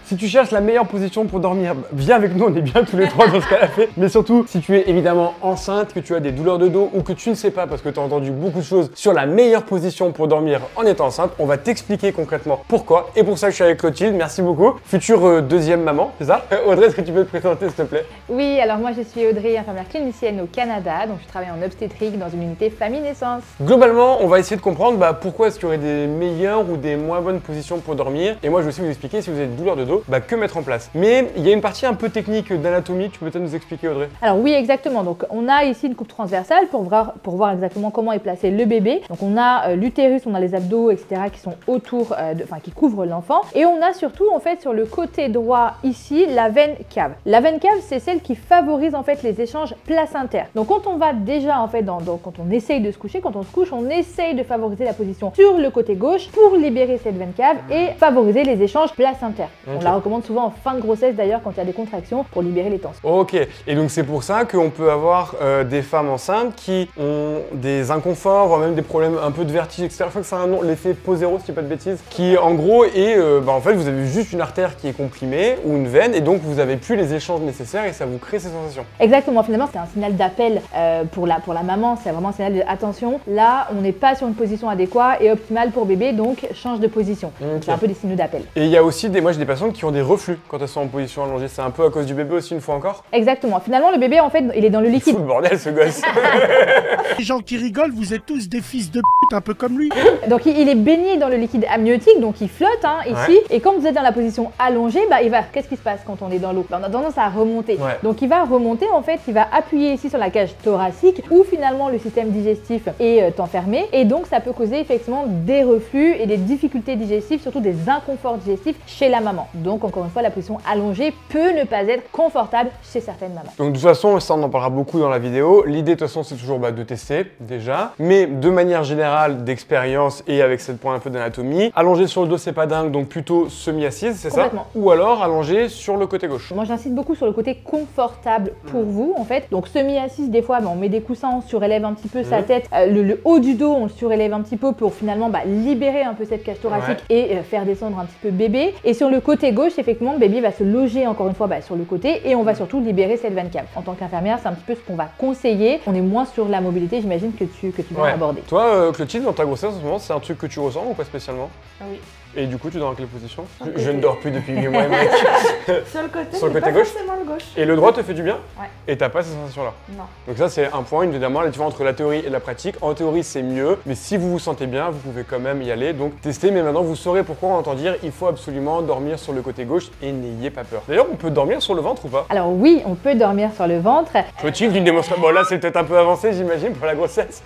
Si tu cherches la meilleure position pour dormir, viens avec nous, on est bien tous les trois dans ce cas-là fait. Mais surtout, si tu es évidemment enceinte, que tu as des douleurs de dos ou que tu ne sais pas parce que tu as entendu beaucoup de choses sur la meilleure position pour dormir en étant enceinte, on va t'expliquer concrètement pourquoi. Et pour ça, je suis avec Clotilde, merci beaucoup. Future deuxième maman, c'est ça? Audrey, est-ce que tu peux te présenter s'il te plaît? Oui, alors moi je suis Audrey, infirmière clinicienne au Canada, donc je travaille en obstétrique dans une unité famille-naissance. Globalement, on va essayer de comprendre pourquoi est-ce qu'il y aurait des meilleures ou des moins bonnes positions pour dormir. Et moi, je vais aussi vous expliquer si vous avez des douleurs de dos, que mettre en place. Mais il y a une partie un peu technique d'anatomie, tu peux peut-être nous expliquer Audrey? Alors oui, exactement. Donc on a ici une coupe transversale pour voir exactement comment est placé le bébé. Donc on a l'utérus, on a les abdos, etc. qui sont autour, qui couvrent l'enfant. Et on a surtout en fait sur le côté droit ici la veine cave. La veine cave, c'est celle qui favorise en fait les échanges placentaires. Donc quand on va déjà en fait quand on essaye de se coucher, quand on se couche, on essaye de favoriser la position sur le côté gauche pour libérer cette veine cave et favoriser les échanges placentaires. Okay. On la recommande souvent en fin de grossesse d'ailleurs quand il y a des contractions pour libérer les tensions. Ok, et donc c'est pour ça qu'on peut avoir des femmes enceintes qui ont des inconforts, voire même des problèmes un peu de vertige, etc. Je crois que c'est un nom, l'effet Posero, si je dis pas de bêtises, qui en gros est, en fait vous avez juste une artère qui est comprimée ou une veine et donc vous avez plus les échanges nécessaires et ça vous crée ces sensations. Exactement, finalement c'est un signal d'appel pour la maman, c'est vraiment un signal de attention, là on n'est pas sur une position adéquate et optimale pour bébé, donc change de position. Okay. C'est un peu des signaux d'appel. Et il y a aussi moi j'ai des patientes qui ont des reflux quand elles sont en position allongée, c'est un peu à cause du bébé aussi une fois encore? Exactement, finalement le bébé en fait il est dans le liquide. Fou le bordel ce gosse. Les gens qui rigolent, vous êtes tous des fils de pute un peu comme lui. Donc il est baigné dans le liquide amniotique, donc il flotte ici, et quand vous êtes dans la position allongée, qu'est-ce qui se passe quand on est dans l'eau? On a tendance à remonter. Donc il va remonter en fait, il va appuyer ici sur la cage thoracique où finalement le système digestif est enfermé et donc ça peut causer effectivement des reflux et des difficultés digestives, surtout des inconforts digestifs chez la maman. Donc encore une fois, la position allongée peut ne pas être confortable chez certaines mamans. Donc de toute façon, ça on en parlera beaucoup dans la vidéo. L'idée de toute façon c'est toujours de tester déjà, mais de manière générale d'expérience et avec cette point un peu d'anatomie, allongé sur le dos c'est pas dingue, donc plutôt semi-assise, c'est ça? Ou alors allongé sur le côté gauche. Moi j'insiste beaucoup sur le côté confortable pour vous en fait. Donc semi-assise, des fois on met des coussins, on surélève un petit peu sa tête, le haut du dos on le surélève un petit peu pour finalement libérer un peu cette cage thoracique et faire descendre un petit peu bébé. Et sur le côté gauche effectivement le bébé va se loger encore une fois sur le côté et on va surtout libérer cette veine cave. En tant qu'infirmière c'est un petit peu ce qu'on va conseiller. On est moins sur la mobilité j'imagine que tu vas aborder. Toi Clotilde, dans ta grossesse en ce moment c'est un truc que tu ressens ou pas spécialement? Oui. Et du coup, tu dors dans quelle position? Je ne dors plus depuis 8 mois, mec. Sur le côté, sur le côté pas gauche. forcément le gauche. Et le droit te fait du bien? Ouais. Et t'as pas ces sensations-là? Non. Donc ça, c'est un point, évidemment, la différence entre la théorie et la pratique. En théorie, c'est mieux, mais si vous vous sentez bien, vous pouvez quand même y aller. Donc testez, mais maintenant, vous saurez pourquoi on entend dire il faut absolument dormir sur le côté gauche et n'ayez pas peur. D'ailleurs, on peut dormir sur le ventre ou pas? Alors oui, on peut dormir sur le ventre. Clotilde, une démonstration. Bon, là, c'est peut-être un peu avancé, j'imagine, pour la grossesse.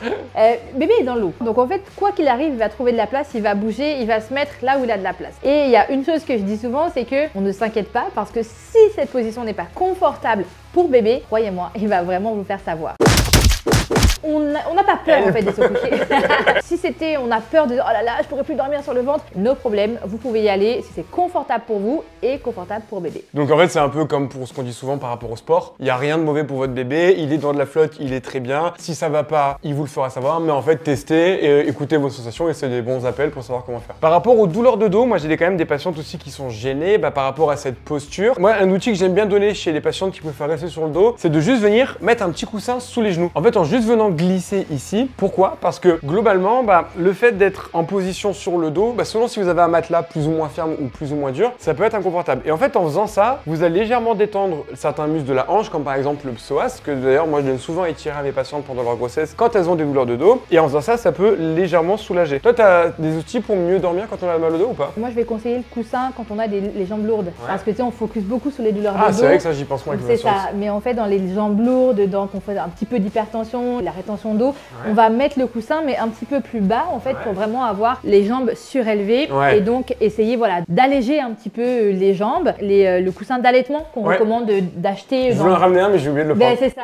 Bébé est dans l'eau. Donc en fait, quoi qu'il arrive, il va trouver de la place, il va bouger, il va se mettre là où il a de la place. Et il y a une chose que je dis souvent, c'est que on ne s'inquiète pas parce que si cette position n'est pas confortable pour bébé, croyez-moi, il va vraiment vous faire savoir. On n'a pas peur en fait de se coucher. Si c'était, on a peur de oh là là, je pourrais plus dormir sur le ventre, no problème, vous pouvez y aller si c'est confortable pour vous et confortable pour bébé. Donc en fait, c'est un peu comme pour ce qu'on dit souvent par rapport au sport. Il n'y a rien de mauvais pour votre bébé, il est dans de la flotte, il est très bien. Si ça va pas, il vous le fera savoir, mais en fait, testez et écoutez vos sensations et c'est des bons appels pour savoir comment faire. Par rapport aux douleurs de dos, moi j'ai quand même des patientes aussi qui sont gênées par rapport à cette posture. Moi, un outil que j'aime bien donner chez les patientes qui préfèrent rester sur le dos, c'est de juste venir mettre un petit coussin sous les genoux. En fait, en juste venant glisser ici. Pourquoi? Parce que globalement, le fait d'être en position sur le dos, selon si vous avez un matelas plus ou moins ferme ou plus ou moins dur, ça peut être inconfortable. Et en fait, en faisant ça, vous allez légèrement détendre certains muscles de la hanche, comme par exemple le psoas, que d'ailleurs, moi, je donne souvent étirer à mes patientes pendant leur grossesse quand elles ont des douleurs de dos. Et en faisant ça, ça peut légèrement soulager. Toi, tu as des outils pour mieux dormir quand on a mal au dos ou pas? Moi, je vais conseiller le coussin quand on a les jambes lourdes. Parce que tu sais, on focus beaucoup sur les douleurs de dos. Ah, c'est vrai que ça, j'y pense moins avec c'est ça. Mais en fait, dans les jambes lourdes, quand on fait un petit peu d'hypertension, la rétention d'eau, on va mettre le coussin mais un petit peu plus bas en fait pour vraiment avoir les jambes surélevées et donc essayer d'alléger un petit peu les jambes. Le coussin d'allaitement qu'on recommande d'acheter. Je voulais en ramener un mais j'ai oublié de le prendre. C'est ça.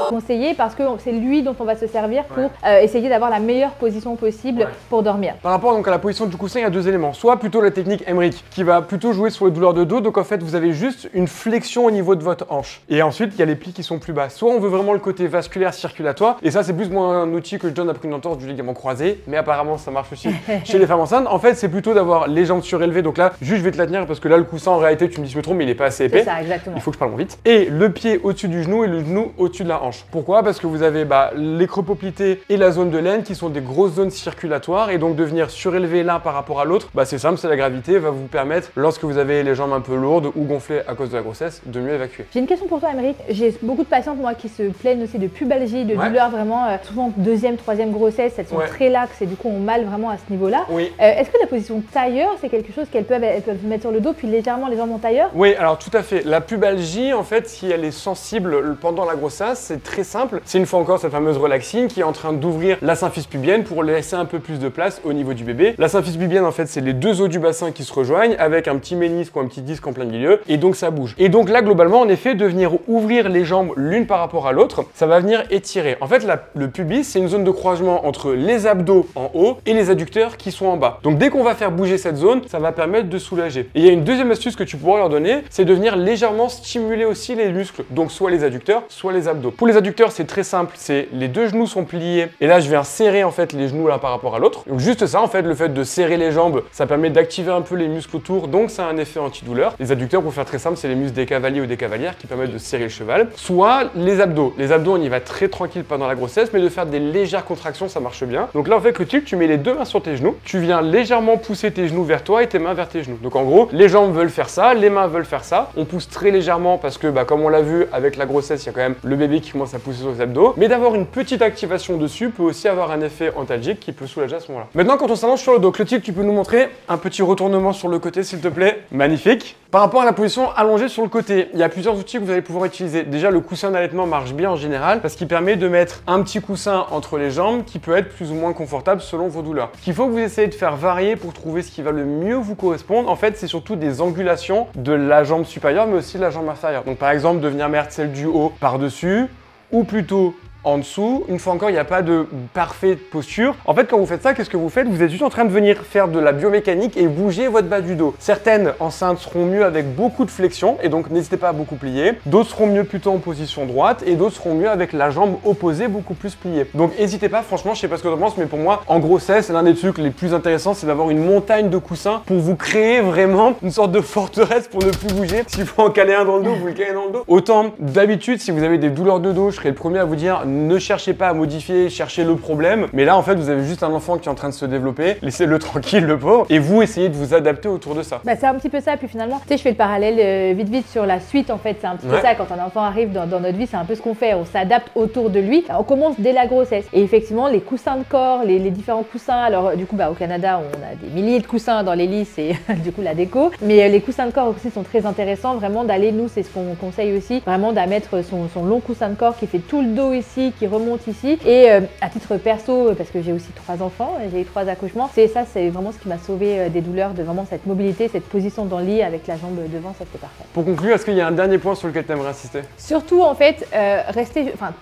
conseillé parce que c'est lui dont on va se servir pour essayer d'avoir la meilleure position possible pour dormir. Par rapport donc à la position du coussin, il y a deux éléments. Soit plutôt la technique Emmerich qui va plutôt jouer sur les douleurs de dos. Donc en fait, vous avez juste une flexion au niveau de votre hanche. Et ensuite, il y a les plis qui sont plus bas. Soit on veut vraiment le côté vasculaire circulatoire. Et ça, c'est plus moi un outil que je donne après une entorse du ligament croisé. Mais apparemment, ça marche aussi chez les femmes enceintes. En fait, c'est plutôt d'avoir les jambes surélevées. Donc là, juste je vais te la tenir parce que là, le coussin en réalité, tu me dis je me trompe, mais il est pas assez épais. C'est ça, exactement. Il faut que je parle moins vite. Et le pied au-dessus du genou et le genou au-dessus de la hanche. Pourquoi? Parce que vous avez les creux poplités et la zone de l'aine qui sont des grosses zones circulatoires. Et donc de venir surélever l'un par rapport à l'autre, c'est simple, c'est la gravité va vous permettre, lorsque vous avez les jambes un peu lourdes ou gonflées à cause de la grossesse, de mieux évacuer. J'ai une question pour toi, Emmerich. J'ai beaucoup de patientes, moi, qui se plaignent aussi de pubalgie, de douleurs vraiment, souvent deuxième, troisième grossesse, elles sont très laxes et du coup ont mal vraiment à ce niveau-là. Oui. Est-ce que la position tailleur, c'est quelque chose qu'elles peuvent mettre sur le dos puis légèrement les jambes en tailleur? Oui, alors tout à fait. La pubalgie, en fait, si elle est sensible pendant la grossesse, c'est très simple. C'est une fois encore cette fameuse relaxine qui est en train d'ouvrir la symphyse pubienne pour laisser un peu plus de place au niveau du bébé. La symphyse pubienne, en fait, c'est les deux os du bassin qui se rejoignent avec un petit ménisque ou un petit disque en plein milieu et donc ça bouge. Et donc là, globalement, en effet, de venir ouvrir les jambes l'une par rapport à l'autre, ça va venir étirer. En fait, le pubis, c'est une zone de croisement entre les abdos en haut et les adducteurs qui sont en bas. Donc dès qu'on va faire bouger cette zone, ça va permettre de soulager. Et il y a une deuxième astuce que tu pourras leur donner, c'est de venir légèrement stimuler aussi les muscles. Donc soit les adducteurs, soit les abdos. Pour les adducteurs, c'est très simple, c'est les deux genoux sont pliés et là je viens serrer en fait les genoux l'un par rapport à l'autre. Donc juste ça en fait, le fait de serrer les jambes, ça permet d'activer un peu les muscles autour, donc ça a un effet antidouleur. Les adducteurs, pour faire très simple, c'est les muscles des cavaliers ou des cavalières qui permettent de serrer le cheval. Soit les abdos. Les abdos, on y va très tranquille pendant la grossesse, mais de faire des légères contractions, ça marche bien. Donc là en fait, le truc, tu mets les deux mains sur tes genoux, tu viens légèrement pousser tes genoux vers toi et tes mains vers tes genoux. Donc en gros, les jambes veulent faire ça, les mains veulent faire ça. On pousse très légèrement parce que comme on l'a vu avec la grossesse, il y a quand même le bébé qui commence à pousser sur les abdos. Mais d'avoir une petite activation dessus peut aussi avoir un effet antalgique qui peut soulager à ce moment-là. Maintenant, quand on s'allonge sur le dos, Clotilde, tu peux nous montrer un petit retournement sur le côté, s'il te plaît. Magnifique. Par rapport à la position allongée sur le côté, il y a plusieurs outils que vous allez pouvoir utiliser. Déjà, le coussin d'allaitement marche bien en général parce qu'il permet de mettre un petit coussin entre les jambes qui peut être plus ou moins confortable selon vos douleurs. Ce qu'il faut que vous essayez de faire varier pour trouver ce qui va le mieux vous correspondre, en fait, c'est surtout des angulations de la jambe supérieure mais aussi de la jambe inférieure. Donc par exemple, de venir mettre celle du haut par-dessus ou plutôt en dessous. Une fois encore, il n'y a pas de parfaite posture. En fait, quand vous faites ça, qu'est-ce que vous faites? Vous êtes juste en train de venir faire de la biomécanique et bouger votre bas du dos. Certaines enceintes seront mieux avec beaucoup de flexion et donc n'hésitez pas à beaucoup plier. D'autres seront mieux plutôt en position droite et d'autres seront mieux avec la jambe opposée beaucoup plus pliée. Donc n'hésitez pas, franchement, je sais pas ce que tu en penses, mais pour moi, en grossesse, l'un des trucs les plus intéressants, c'est d'avoir une montagne de coussins pour vous créer vraiment une sorte de forteresse pour ne plus bouger. S'il faut en caler un dans le dos, vous le calez dans le dos. Autant d'habitude, si vous avez des douleurs de dos, je serais le premier à vous dire ne cherchez pas à modifier, cherchez le problème. Mais là, en fait, vous avez juste un enfant qui est en train de se développer. Laissez-le tranquille, le pauvre. Et vous, essayez de vous adapter autour de ça. C'est un petit peu ça. Puis finalement, tu sais, je fais le parallèle vite sur la suite. En fait, c'est un petit peu ça. Quand un enfant arrive dans notre vie, c'est un peu ce qu'on fait. On s'adapte autour de lui. On commence dès la grossesse. Et effectivement, les coussins de corps, les différents coussins. Alors, du coup, au Canada, on a des milliers de coussins dans les lits. C'est du coup la déco. Mais les coussins de corps aussi sont très intéressants. Vraiment d'aller, nous, c'est ce qu'on conseille aussi. Vraiment d'à mettre son long coussin de corps qui fait tout le dos ici, qui remonte ici. Et à titre perso, parce que j'ai aussi 3 enfants, j'ai eu 3 accouchements, c'est vraiment ce qui m'a sauvé des douleurs, de vraiment cette mobilité, cette position dans le lit avec la jambe devant, ça c'était parfait. Pour conclure, est-ce qu'il y a un dernier point sur lequel tu aimerais insister? Surtout en fait,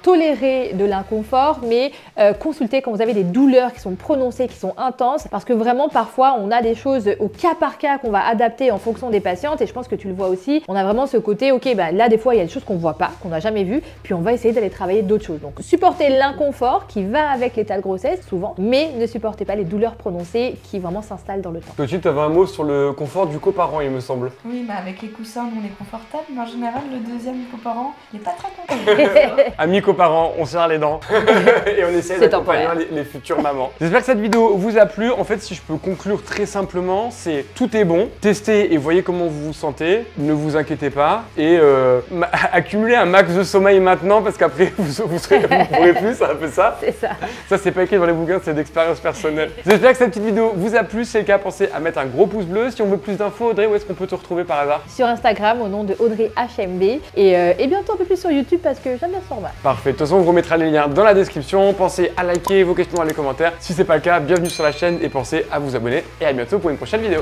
tolérer de l'inconfort, mais consulter quand vous avez des douleurs qui sont prononcées, qui sont intenses, parce que vraiment parfois on a des choses au cas par cas qu'on va adapter en fonction des patientes, et je pense que tu le vois aussi, on a vraiment ce côté, ok, là des fois il y a des choses qu'on voit pas, qu'on n'a jamais vues, puis on va essayer d'aller travailler d'autres choses. Donc supportez l'inconfort qui va avec l'état de grossesse souvent, mais ne supportez pas les douleurs prononcées qui vraiment s'installent dans le temps. Toi, tu avais un mot sur le confort du coparent, il me semble. Oui, avec les coussins, nous on est confortable, mais en général, le deuxième coparent, il n'est pas très confortable. Amis coparents, on serre les dents et on essaie d'accompagner les futures mamans. J'espère que cette vidéo vous a plu. En fait, si je peux conclure très simplement, c'est tout est bon. Testez et voyez comment vous vous sentez. Ne vous inquiétez pas et accumulez un max de sommeil maintenant parce qu'après vous pourrez plus, c'est un peu ça. C'est ça. Ça, c'est pas écrit dans les bouquins, c'est d'expérience personnelle. J'espère que cette petite vidéo vous a plu. Si c'est le cas, pensez à mettre un gros pouce bleu. Si on veut plus d'infos, Audrey, où est-ce qu'on peut te retrouver par hasard? Sur Instagram au nom de Audrey HMB et bientôt un peu plus sur YouTube parce que j'aime bien ce format. Parfait. De toute façon, on vous remettra les liens dans la description. Pensez à liker vos questions dans les commentaires. Si c'est pas le cas, bienvenue sur la chaîne et pensez à vous abonner. Et à bientôt pour une prochaine vidéo.